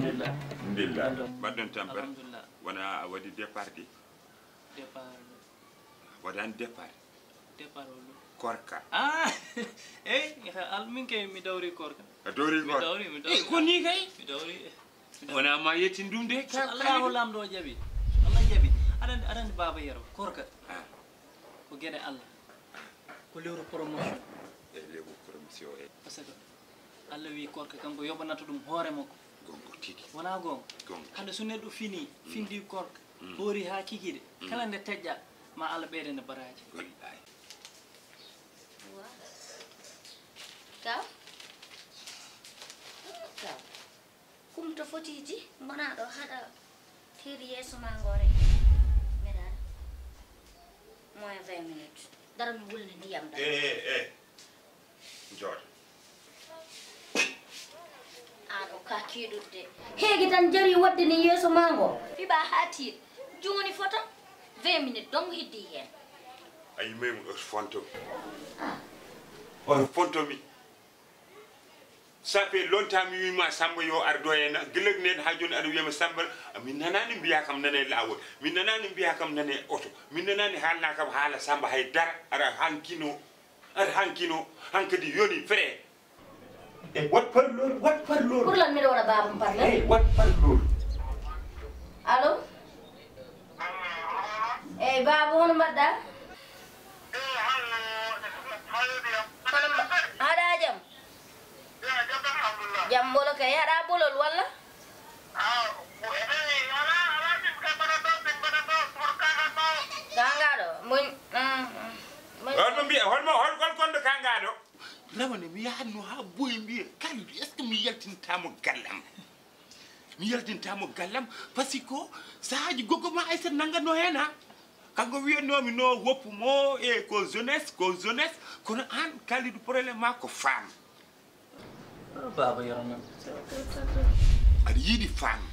alhamdulillah badon tambar wana wadi départ di départ wadan départ wala korka al min kay mi dawri korka dawri ko ni kay mi dawri wana ma yetin dum de Allahu lamdo jabi Allah jabi adan baba yaro korka ko gene Allah ko lewru promotion lewru promotion parce que Allah wi korka kanko yobanata dum hoore makko gongo tigi wana gongo hande so neddo fini findi korka hori ha kikide kala nde tejja ma Allah beede ne baraji wallahi Kau kum to fotiji mbona do hada tiri yeso mangore mera moins 20 minutes dara mi wulni ndiyam da jor ano ka kidudde hegi tan jari wadde ni yeso mango fiba hati joni foto 20 minutes dong hiddi hen ay mem fonto on fonto mi ça fait longtemps mi wima samba yo ardo en geleg nen ha joni adu wima samba min nanani biya kam nane lawol min nanani biya kam nane auto min nanani halna kam hala samba hay dara ara hankino hankadi yoni frère e wat parlor pour lan mi wala babam parler hey wat parlor allo babu hono madda hada jam jam bolo kay hada bolol wala kangado mun hol kondo kangado rawne mi yahanno ha boy mbiye kaldu est ce que mi yaltintamo gallam parce que saaji gogo ma ay sen nangano hena kanko wiyannomi no woppu mo e ko jeunesse kono an kalidu problème ma ko femme baba yorona aɗa yiiɗi femme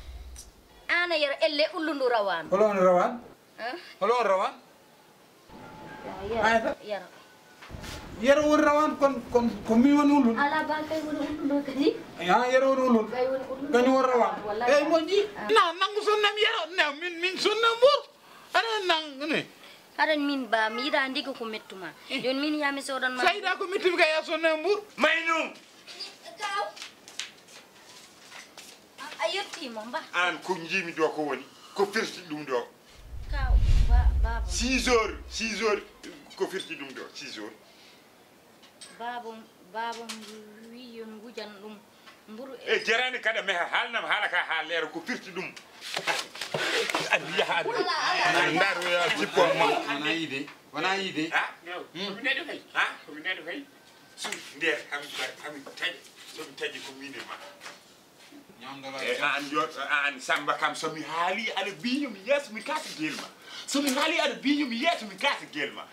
ana yero elle ullundu rawan holon rawan yero yero won rawan kon mi woni ulun ala ba kay woni ullundu kadi yero woni ulun kay woni ullundu kany won rawan moƴƴi na nangu sonnam yero ne min sonnam mbur aɗa nangne haɗan min ba mi yiɗa ndiga ko mettuma joni min yami sodan ma sayida ko mettumi kay a sonnam mbur maynum kaw a yettimo mba an ko jimi do ko woni ko firti ɗum ɗo kaw baba 6 heures ko firti ɗum ɗo 6 heures baba wi yon gujan ɗum mburu e jarani kada me halnam hala ka ha leero ko firti ɗum andi yaha ndaru ya jippo ma wana yide ko mi neɗo kay su nder ami taji ko mine ma an samba kam somi haali aɗa biño mi yeeso mi kasa gelma somi haali aɗa biño mi yeeso mi kasa gelma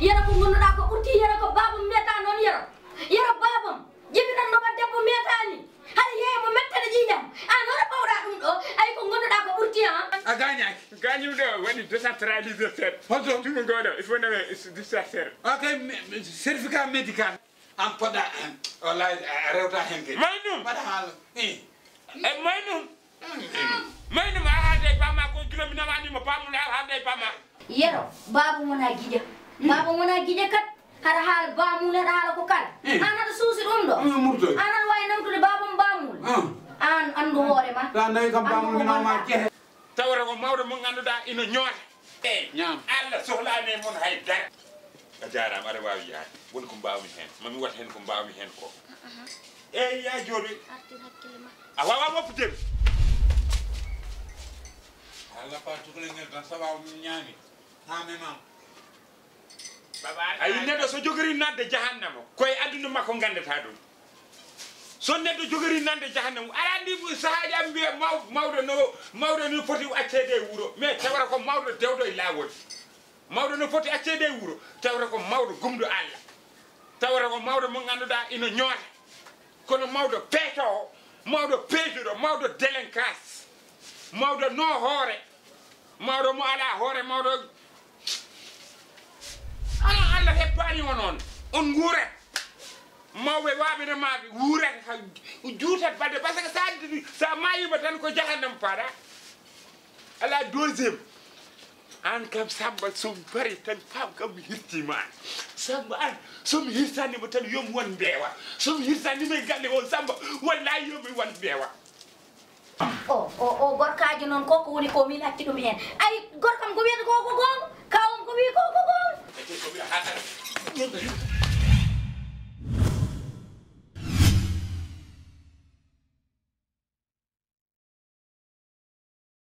yero ko gonnuɗa ko ɓurti yero ko babam meta noon yero babam jibinan noɓa debbo metani haɗa yeeyamo mettane jiijam an hono ɓawɗa ɗum ɗo ay ko gonnuɗa ko ɓurti a gañaki gañum ɗo waɗi décentralisateur hoto tumi goɗo il faut name distrateur ok certificat médical an poɗɗa wallahi a rewta hen kadi maynum mbaɗa haala maynum a haalde e bamma ko kilo mi namanimo pamude a haalde e bamma yero babu wona guiƴa kat haɗa haala bamule haɗa haala ko kala an haɗa suusi ɗum ɗo an aɗa wawi namtude babam bamule an andu hoorema sa nawi kam bamul minoma jeehe tawata ko mawɗo mo ganduɗa ina ñoota ñam Allah sohlani mon hay dara a jarama aɗa wawi yaade woni ko mbawmi hen mami wat hen ko mbawmi hen ko eyyi ya jooɗi artir hakkille ma a wawa woppudemi Allah pa tukule ngel tan sababu mi ñaami ha memam ayi neɗɗo so jogori nadde jahannama koye aduna makko gandata ɗum so neɗɗo jogori nande jahannama ara ndi sahaji am mbiya mawɗo no foti accede e wuuro mais tawata ko mawɗo dewɗo e lawol mawɗo no foti accede e wuuro tawata ko mawɗo gumɗo Allah tawata ko mawɗo mo ganduɗa ina ñoota kono mawɗo peetowo mawɗo peejuɗo mawɗo délinquance mawɗo no hoore mawɗo mo ala hoore mawɗo ala Allah heppani o noon on nguurat mawɓe waɓene maɓe wuurata ha juutat balde par ce que sa mayima tan ko jahannam paɗa ala deuxiéme an kam Samba somi pari tan fam kam mi hirtima an Samba an somi hirtanima tan yomi won mbeewa somi hirtanima e galle o Samba wallahi yomi won mbeewa o gorkaji noon koko woni ko min acci ɗum hen ay gorkam ko wiyata